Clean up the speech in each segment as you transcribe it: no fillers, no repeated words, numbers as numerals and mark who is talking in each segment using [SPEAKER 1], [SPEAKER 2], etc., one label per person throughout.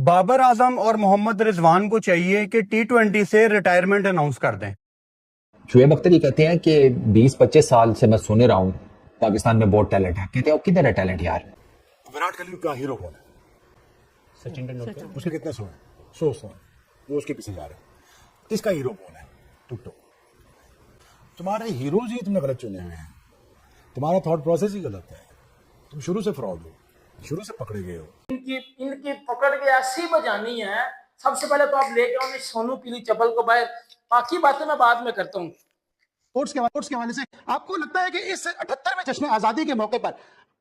[SPEAKER 1] बाबर आजम और मोहम्मद रिजवान को चाहिए कि T20 से रिटायरमेंट अनाउंस कर दें।
[SPEAKER 2] शुएब अख्तर ये कहते हैं कि 20-25 साल से मैं सुन रहा हूँ पाकिस्तान में बहुत टैलेंट है। कहते हैं किधर है टैलेंट यार?
[SPEAKER 3] विराट कोहली का हीरो कौन है?
[SPEAKER 4] सचिन तेंदुलकर।
[SPEAKER 3] उसके कितने सौ हैं? 100 हैं। वो उसके पीछे जा रहे हैं। इसका हीरो कौन है? टुकटुक। तुम्हारे हीरोज ही तुमने गलत चुने हुए हैं। तुम्हारा थॉट प्रोसेस ही गलत है। तुम शुरू से फ्रॉड हो, शुरू से पकड़े गए हो।
[SPEAKER 5] इनकी पकड़ के ऐसी बजानी है। सबसे पहले तो आप लेके आओ सोनू पीली चप्पल को बाहर, बाकी बातें मैं बाद में करता हूँ।
[SPEAKER 6] स्पोर्ट्स के हवाले से आपको लगता है कि इस 78वें जश्न आजादी के मौके पर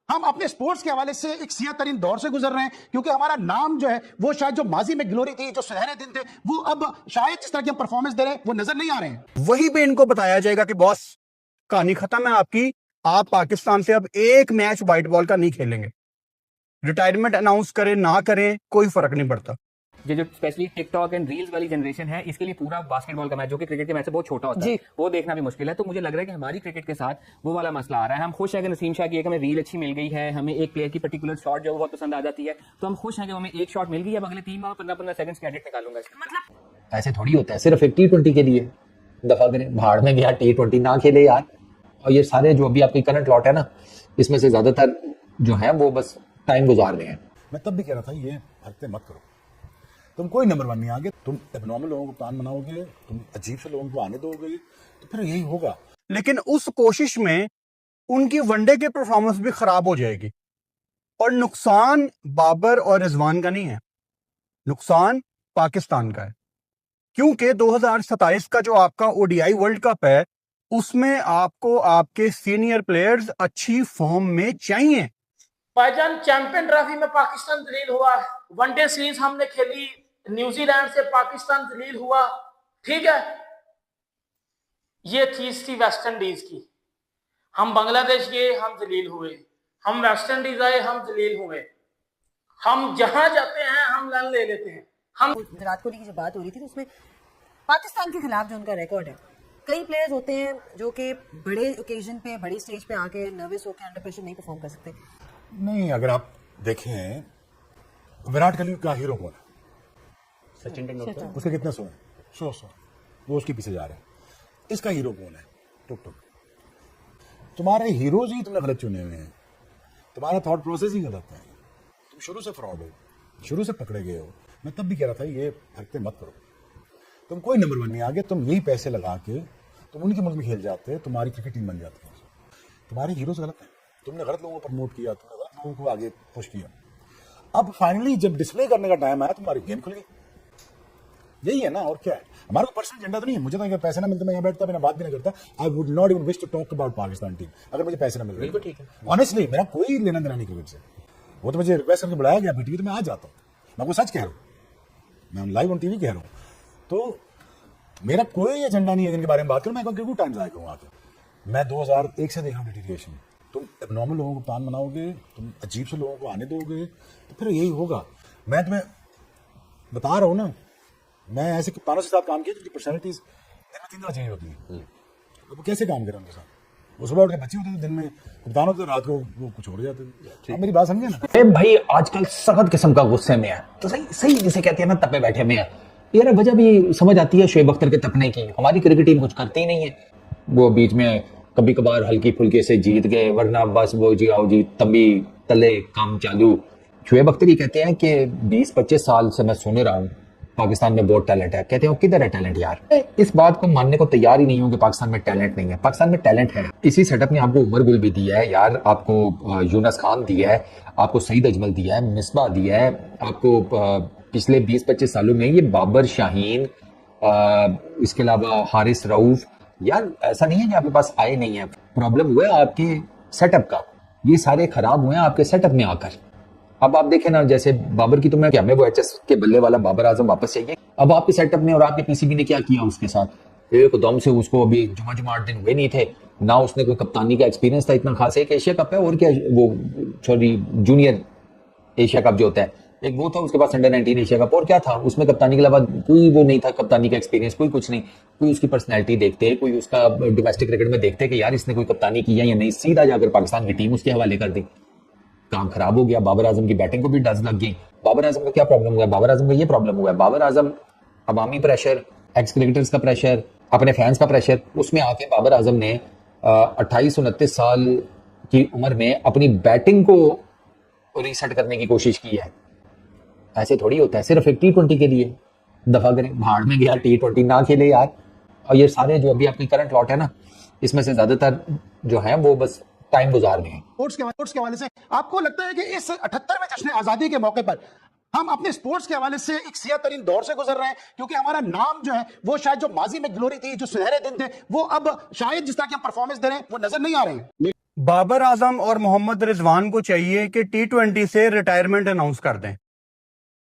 [SPEAKER 6] हम अपने स्पोर्ट्स के हवाले से एक सियाह तरीन दौर से गुजर रहे हैं, क्योंकि हमारा नाम जो है वो शायद जो माजी में ग्लोरी थी, जो सुनहरे दिन थे, वो अब शायद जिस तरह की हम परफॉर्मेंस दे रहे हैं वो नजर नहीं आ रहे हैं।
[SPEAKER 1] वहीं पे इनको बताया जाएगा कि बॉस कहानी खत्म है आपकी, आप पाकिस्तान से अब एक मैच व्हाइट बॉल का नहीं खेलेंगे। रिटायरमेंट अनाउंस करें ना करें कोई फर्क नहीं पड़ता।
[SPEAKER 4] ये जो स्पेशली टिकटॉक एंड रील्स वाली जनरेशन है, इसके लिए पूरा बास्केटबॉल का मैच, जो कि क्रिकेट के मैच से बहुत छोटा होता है, वो देखना भी मुश्किल है। तो मुझे लग रहा है कि हमारी क्रिकेट के साथ वो वाला मसला आ रहा है। हम खुश हैं कि नसीम शाह की एक हमें रील अच्छी मिल गई है, हमें एक प्लेयर की पर्टिकुलर शॉट जो बहुत पसंद आ जाती है, तो हम खुश हैं कि हमें एक शॉट मिल गई है। अब अगले 3 बार 15-15 सेकंड्स की एडिट निकालूंगा। मतलब
[SPEAKER 2] ऐसे थोड़ी होता है सिर्फ एक T20 के लिए दफा करें, भाड़ में गया T20 ना खेले यार। और ये सारे जो अभी आपकी करंट लॉट है ना, इसमें से ज्यादातर जो है वो बस टाइम गुजार रहे हैं।
[SPEAKER 3] मैं तब भी कह रहा था ये हरकतें मत करो। तुम कोई नंबर 1 नहीं आगे। तुम एबनॉर्मल लोगों को प्लान बनाओगे, तुम अजीब से लोगों को आने दोगे, तो फिर यही होगा।
[SPEAKER 1] लेकिन उस कोशिश में उनकी वनडे की परफॉर्मेंस भी खराब हो जाएगी। और नुकसान बाबर और रिजवान का नहीं है, नुकसान पाकिस्तान का है। क्योंकि 2027 का जो आपका ODI वर्ल्ड कप है, उसमें आपको आपके सीनियर प्लेयर्स अच्छी फॉर्म में चाहिए।
[SPEAKER 5] भाईजान चैंपियन ट्रॉफी में पाकिस्तान जलील हुआ, वनडे सीरीज हमने खेली न्यूजीलैंड से, पाकिस्तान जलील हुआ, ठीक है। ये चीज थी वेस्ट इंडीज की। हम बांग्लादेश गए, हम जलील हुए। हम वेस्ट इंडीज आए, हम जलील हुए। हम जहां जाते हैं हम रन ले लेते हैं। हम
[SPEAKER 7] विराट कोहली की जो बात हो रही थी, तो उसमें पाकिस्तान के खिलाफ जो उनका रिकॉर्ड है, कई प्लेयर्स होते हैं जो कि बड़े ओकेजन पे, बड़ी स्टेज पे आके नर्वस होकर अंडर प्रेशर नहीं परफॉर्म कर सकते।
[SPEAKER 3] नहीं, अगर आप देखें विराट कोहली का हीरो कौन है?
[SPEAKER 4] सचिन तेंदुलकर।
[SPEAKER 3] उसके कितने सौ हैं? 100। वो उसके पीछे जा रहे हैं। इसका हीरो कौन है? टुकटुक। तुम्हारे हीरोज ही तुमने गलत चुने हुए हैं। तुम्हारा थॉट प्रोसेस ही गलत है। तुम शुरू से फ्रॉड हो, शुरू से पकड़े गए हो। मैं तब भी कह रहा था ये हरकतें मत करो। तुम कोई नंबर 1 नहीं आगे। तुम यही पैसे लगा के तुम उनके मुल्क में खेल जाते, तुम्हारी क्रिकेट टीम बन जाती है। तुम्हारे हीरोज गलत हैं। तुमने गलत लोगों को प्रमोट किया, तुमने गलत लोगों को आगे पुश किया। अब फाइनली जब डिस्प्ले करने का टाइम आया, तुम्हारी गेम खुल गई। यही है ना, और क्या है? हमारा कोई पर्सनल एजेंडा तो नहीं है। मुझे तो अगर पैसे ना मिलते मैं यहाँ बैठता, मैं बात भी नहीं करता। I would not even wish to talk about Pakistan team अगर मुझे पैसे ना मिल रहे।
[SPEAKER 4] बिल्कुल ठीक है।
[SPEAKER 3] ऑनेस्टली मेरा कोई लेना देना नहीं क्रिकेट से। वो तो मुझे रिक्वेस्ट करके बुलाया गया पीटीवी, तो मैं आ जाता हूँ। मैं आपको सच कह रहा हूँ, मैं लाइव ऑन टीवी कह रहा हूँ। तो मेरा कोई एजेंडा नहीं है जिनके बारे में बात करूँ। मैं क्यों टाइम जाया करूँ आके। मैं 2001 से देख रहा हूँ डिटीरिएशन। तुम एबनॉर्मल लोगों को प्लान बनाओगे, तुम अजीब से लोगों को आने दोगे, तो फिर यही होगा। मैं तुम्हें बता रहा हूँ ना, मैं ऐसे कप्तानों के साथ काम किया जिनकी पर्सनैलिटीज दिन में 3 दफा चेंज होती है। अब वो कैसे काम करें उनके साथ? वो सुबह उठ के बच्चे होते थे, दिन में कप्तान होते थे, रात को वो कुछ और जाते थे। आप मेरी बात समझे ना?
[SPEAKER 2] भाई आजकल सख्त किस्म का गुस्से में है, तो सही जिसे कहते हैं ना, तपे बैठे में है यार। वजह भी समझ आती है शुएब अख्तर के तपने की। हमारी क्रिकेट टीम कुछ करती ही नहीं है। वो बीच में कभी कभार हल्की फुल्के से जीत गए, वरना बस वो जी आओ जी तभी तले काम चालू। शुएब अख्तर ये कहते हैं कि 20-25 साल से मैं सुन रहा हूँ पाकिस्तान में बहुत टैलेंट है। कहते हैं किधर है टैलेंट यार? इस बात को मानने को तैयार ही नहीं हूँ कि पाकिस्तान में टैलेंट नहीं है। पाकिस्तान में टैलेंट है। इसी सेटअप ने आपको उमर गुल भी दिया है यार, आपको यूनस खान दिया है, आपको सईद अजमल दिया है, मिसबा दिया है, आपको पिछले 20-25 सालों में ये बाबर शाहीन, इसके अलावा हारिस रऊफ। यार ऐसा नहीं है कि आपके पास आए नहीं है। प्रॉब्लम हुआ है आपके सेटअप का। ये सारे खराब हुए हैं आपके सेटअप में आकर। अब आप देखें ना, जैसे बाबर की तो मैं क्या, मैं वो HS के बल्ले वाला बाबर आजम वापस चाहिए। अब आपके सेटअप ने और आपके PCB ने क्या किया उसके साथ? एकदम से उसको अभी जुमा 8 दिन हुए नहीं थे ना, उसने कोई कप्तानी का एक्सपीरियंस था इतना खास। एक एशिया कप है और क्या, वो सॉरी जूनियर एशिया कप जो होता है एक वो था, उसके बाद अंडर 19 एशिया कप, और क्या था उसमें कप्तानी के अलावा कोई वो नहीं था, कप्तानी का एक्सपीरियंस कोई कुछ नहीं। कोई उसकी पर्सनैलिटी देखते, कोई उसका डोमेस्टिक क्रिकेट में देखते कि यार इसने कोई कप्तानी की है या नहीं, सीधा जाकर पाकिस्तान की टीम उसके हवाले कर दी। काम खराब हो गया। बाबर आजम की बैटिंग को भी डज लग गई बाबर आजम का क्या प्रॉब्लम हुआ है? बाबर आजम का ये प्रॉब्लम हुआ है, बाबर आजम अवामी प्रेशर, एक्स क्रिकेटर्स का प्रेशर, अपने फैंस का प्रेशर, उसमें आके बाबर आजम ने 28-29 साल की उम्र में अपनी बैटिंग को रीसेट करने की कोशिश की है। ऐसे थोड़ी होता है सिर्फ एक T20 के लिए। दफा करें, भाड़ में गया, T20 ना खेले यार। और ये सारे जो अभी आपकी करंट लॉट है ना, इसमें से ज्यादातर जो है वो बस टाइम गुजार रहे हैं।
[SPEAKER 6] स्पोर्ट्स के हवाले से आपको लगता है कि इस 78वें जश्न आजादी के मौके पर हम अपने स्पोर्ट्स के हवाले से एक सियाह तरीन दौर से गुजर रहे हैं, क्योंकि हमारा नाम जो है वो शायद जो माजी में ग्लोरी थी, जो सुनहरे दिन थे, वो अब शायद जिस तरह की हम परफॉर्मेंस दे रहे हैं वो नजर नहीं आ रहे हैं।
[SPEAKER 1] बाबर आजम और मोहम्मद रिजवान को चाहिए कि T20 से रिटायरमेंट अनाउंस कर दें,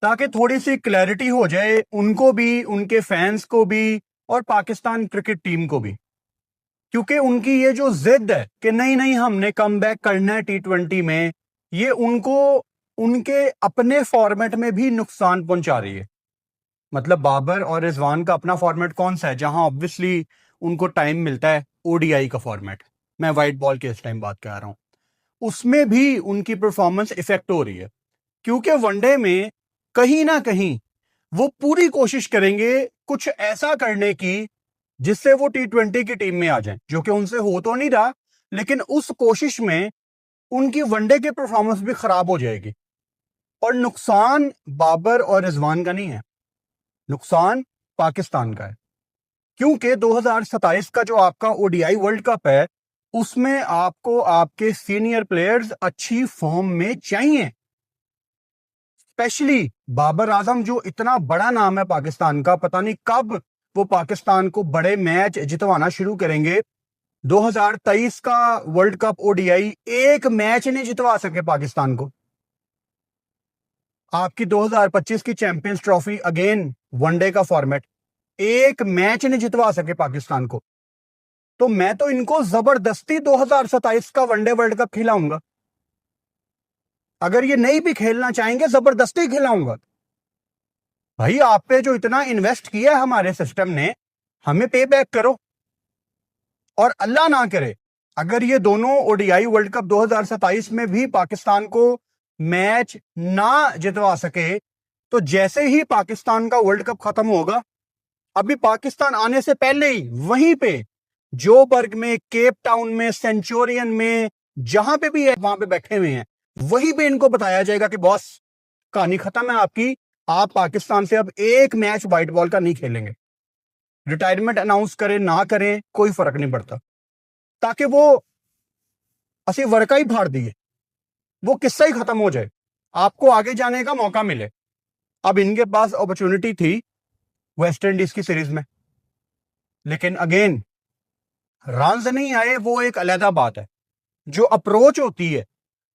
[SPEAKER 1] ताकि थोड़ी सी क्लैरिटी हो जाए उनको भी, उनके फैंस को भी और पाकिस्तान क्रिकेट टीम को भी। क्योंकि उनकी ये जो जिद है कि नहीं नहीं हमने कम बैक करना है T20 में, ये उनको उनके अपने फॉर्मेट में भी नुकसान पहुंचा रही है। मतलब बाबर और रिजवान का अपना फॉर्मेट कौन सा है, जहां ऑब्वियसली उनको टाइम मिलता है, ODI का फॉर्मेट, मैं वाइट बॉल के इस टाइम बात कर रहा हूं, उसमें भी उनकी परफॉर्मेंस इफेक्ट हो रही है। क्योंकि वनडे में कहीं ना कहीं वो पूरी कोशिश करेंगे कुछ ऐसा करने की जिससे वो T20 की टीम में आ जाएं, जो कि उनसे हो तो नहीं रहा, लेकिन उस कोशिश में उनकी वनडे की परफॉर्मेंस भी खराब हो जाएगी। और नुकसान बाबर और रिजवान का नहीं है, नुकसान पाकिस्तान का है। क्योंकि 2027 का जो आपका ODI वर्ल्ड कप है, उसमें आपको आपके सीनियर प्लेयर्स अच्छी फॉर्म में चाहिए। स्पेशली बाबर आजम जो इतना बड़ा नाम है पाकिस्तान का, पता नहीं कब वो पाकिस्तान को बड़े मैच जितवाना शुरू करेंगे। 2023 का वर्ल्ड कप ODI एक मैच नहीं जितवा सके पाकिस्तान को। आपकी 2025 की चैंपियंस ट्रॉफी अगेन वनडे का फॉर्मेट, एक मैच नहीं जितवा सके पाकिस्तान को। तो मैं तो इनको जबरदस्ती 2027 का वनडे वर्ल्ड कप खिलाऊंगा। अगर ये नहीं भी खेलना चाहेंगे, जबरदस्ती खिलाऊंगा। भाई आप पे जो इतना इन्वेस्ट किया है हमारे सिस्टम ने, हमें पे बैक करो। और अल्लाह ना करे अगर ये दोनों ODI वर्ल्ड कप 2027 में भी पाकिस्तान को मैच ना जितवा सके, तो जैसे ही पाकिस्तान का वर्ल्ड कप खत्म होगा, अभी पाकिस्तान आने से पहले ही वहीं पे जोबर्ग में, केप टाउन में, सेंचुरियन में, जहां पे भी है वहां पे बैठे हुए हैं, वहीं पे इनको बताया जाएगा कि बॉस कहानी खत्म है आपकी, आप पाकिस्तान से अब एक मैच व्हाइट बॉल का नहीं खेलेंगे। रिटायरमेंट अनाउंस करें ना करें कोई फर्क नहीं पड़ता, ताकि वो असी वर्का ही फाड़ दिए, वो किस्सा ही खत्म हो जाए, आपको आगे जाने का मौका मिले। अब इनके पास अपॉर्चुनिटी थी वेस्ट इंडीज की सीरीज में, लेकिन अगेन रन्स नहीं आए, वो एक अलग बात है। जो अप्रोच होती है,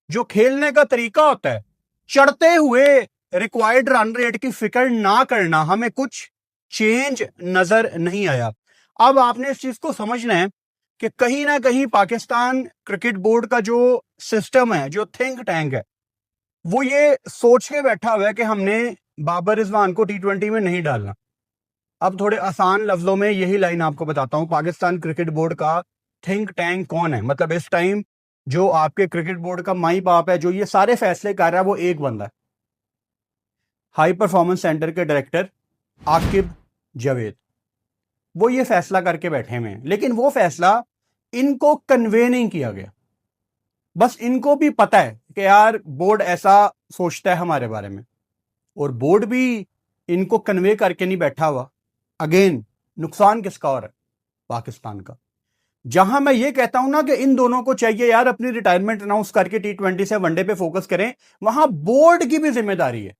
[SPEAKER 1] जो खेलने का तरीका होता है, चढ़ते हुए रिक्वायर्ड रन रेट की फिक्र ना करना, हमें कुछ चेंज नजर नहीं आया। अब आपने इस चीज को समझना है कि कहीं ना कहीं पाकिस्तान क्रिकेट बोर्ड का जो सिस्टम है, जो थिंक टैंक है, वो ये सोच के बैठा हुआ है कि हमने बाबर रिजवान को T20 में नहीं डालना। अब थोड़े आसान लफ्जों में यही लाइन आपको बताता हूं, पाकिस्तान क्रिकेट बोर्ड का थिंक टैंक कौन है। मतलब इस टाइम जो आपके क्रिकेट बोर्ड का माई बाप है, जो ये सारे फैसले कर रहा है, वो एक बंदा है, हाई परफॉर्मेंस सेंटर के डायरेक्टर आकिब जावेद। वो ये फैसला करके बैठे हुए हैं, लेकिन वो फैसला इनको कन्वे नहीं किया गया। बस इनको भी पता है कि यार बोर्ड ऐसा सोचता है हमारे बारे में, और बोर्ड भी इनको कन्वे करके नहीं बैठा हुआ। अगेन नुकसान किसका और है? पाकिस्तान का। जहां मैं ये कहता हूं ना कि इन दोनों को चाहिए यार अपनी रिटायरमेंट अनाउंस करके T20 से वनडे पे फोकस करें, वहां बोर्ड की भी जिम्मेदारी है।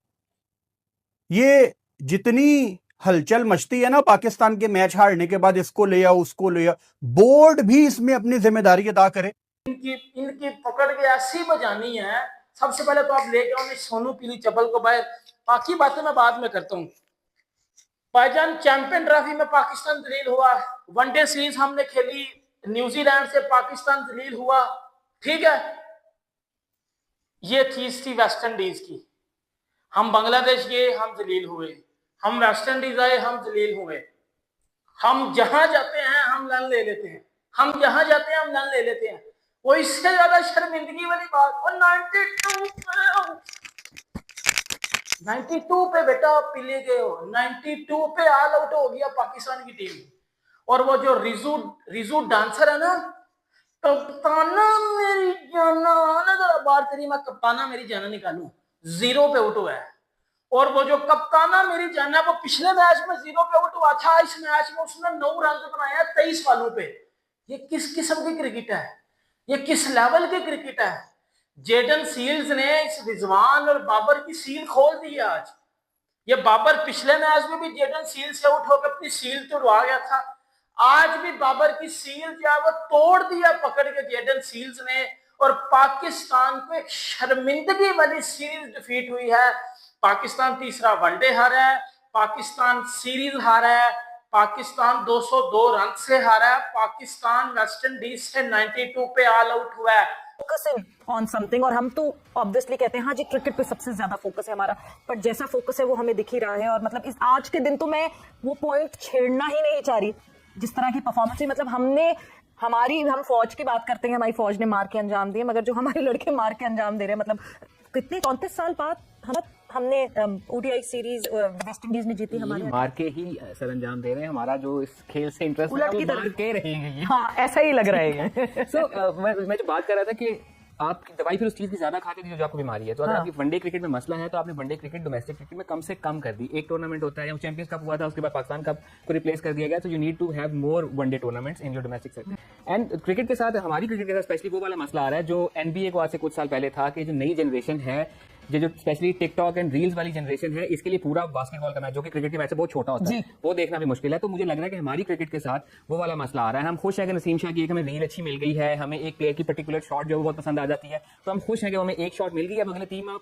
[SPEAKER 1] ये जितनी हलचल मचती है ना पाकिस्तान के मैच हारने के बाद, इसको ले आओ उसको ले आओ, बोर्ड भी इसमें अपनी जिम्मेदारी अदा करे।
[SPEAKER 5] इनकी पकड़ के ऐसी बजानी है, सबसे पहले तो आप लेके आओ सोनू पीली चप्पल को बाहर, बाकी बातें मैं बाद में करता हूँ। भाईजान चैंपियन ट्रॉफी में पाकिस्तान दलील हुआ, वनडे सीरीज हमने खेली, न्यूजीलैंड से पाकिस्तान दलील हुआ, ठीक है। ये थी वेस्ट इंडीज की, हम बांग्लादेश गए हम दलील हुए, हम वेस्ट इंडीज आए हम दलील हुए। हम जहां जाते हैं हम रन ले लेते हैं, हम जहां जाते हैं हम रन ले लेते हैं। वो इससे ज्यादा शर्मिंदगी वाली बात, और 92 पे बेटा आप पिले गए हो, 92 पे ऑल आउट हो गया पाकिस्तान की टीम। और वो जो रिजू डांसर है ना, कप्ताना मेरी जाना ना, जरा बार तेरी मैं कप्ताना मेरी जाना निकालू, 0 पे आउट हुआ है। और वो जो कप्ताना मेरी जाना, वो पिछले मैच में 0 पे आउट हुआ था, इस मैच में उसने 9 रन बनाया 23 बॉलों पे। ये किस किस्म की क्रिकेट है, ये किस लेवल की क्रिकेट है। जेडन सील्स ने इस रिजवान और बाबर की सील खोल दी है आज। ये बाबर पिछले मैच में भी जेडन सील से आउट होकर अपनी सील तोड़वा गया था, आज भी बाबर की सील जो है वो तोड़ दिया पकड़ के जेडन सील्स ने। और पाकिस्तान को एक शर्मिंदगी वाली सीरीज डिफीट हुई है। पाकिस्तान तीसरा वनडे हारा है, पाकिस्तान सीरीज हारा है, पाकिस्तान 202 रन से हारा है, पाकिस्तान वेस्ट इंडीज से 92 पे ऑल आउट हुआ है।
[SPEAKER 7] फोकसिंग ऑन समथिंग, और हम तो ऑब्वियसली कहते हैं हाँ जी क्रिकेट पे सबसे ज्यादा फोकस है हमारा, पर जैसा फोकस है वो हमें दिख ही रहा है। और मतलब इस आज के दिन तो मैं वो पॉइंट छेड़ना ही नहीं चाह रही, जिस तरह की परफॉर्मेंस है। मतलब हम फौज की बात करते हैं, हमारी फौज ने मार के अंजाम दिए, मगर जो हमारे लड़के मार के अंजाम दे रहे हैं, मतलब कितने 34 साल बाद हमने ओडीआई सीरीज वेस्ट इंडीज ने जीती हमारे,
[SPEAKER 4] मार के ही सर अंजाम दे रहे हैं। हमारा जो इस खेल से इंटरेस्ट है वो मार के रहेंगे।
[SPEAKER 7] हाँ ऐसा ही लग रहा है।
[SPEAKER 4] मैं जो बात कर रहा था कि आप दवाई फिर उस चीज की ज्यादा खाते थे जो आपको बीमारी है। तो अगर आपकी वनडे क्रिकेट में मसला है तो आपने वनडे क्रिकेट डोमेस्टिक क्रिकेट में कम से कम कर दी। एक टूर्नामेंट होता है, चैंपियंस कप हुआ था, उसके बाद पाकिस्तान कप को रिप्लेस कर दिया गया। तो you need to have more one day tournaments in your domestic sector. And cricket के साथ, हमारी क्रिकेट के साथ स्पेशली वो वाला मसला आ रहा है जो एनबीए को आज से कुछ साल पहले था, कि जो नई जनरेशन है, जो स्पेशली टिकटॉक एंड रील्स वाली जनरेशन है, इसके लिए पूरा बास्केटबॉल का मैच, जो कि क्रिकेट के मैच से बहुत छोटा होता है, वो देखना भी मुश्किल है। तो मुझे लग रहा है कि हमारी क्रिकेट के साथ वो वाला मसला आ रहा है। हम खुश हैं कि नसीम शाह की एक हमें रील अच्छी मिल गई है, हमें एक प्लेयर की पर्टिकुलर शॉट जो है वो बहुत पसंद आ जाती है, तो हम खुश हैं कि हमें एक शॉट मिल गई है। अब अगले 3 माह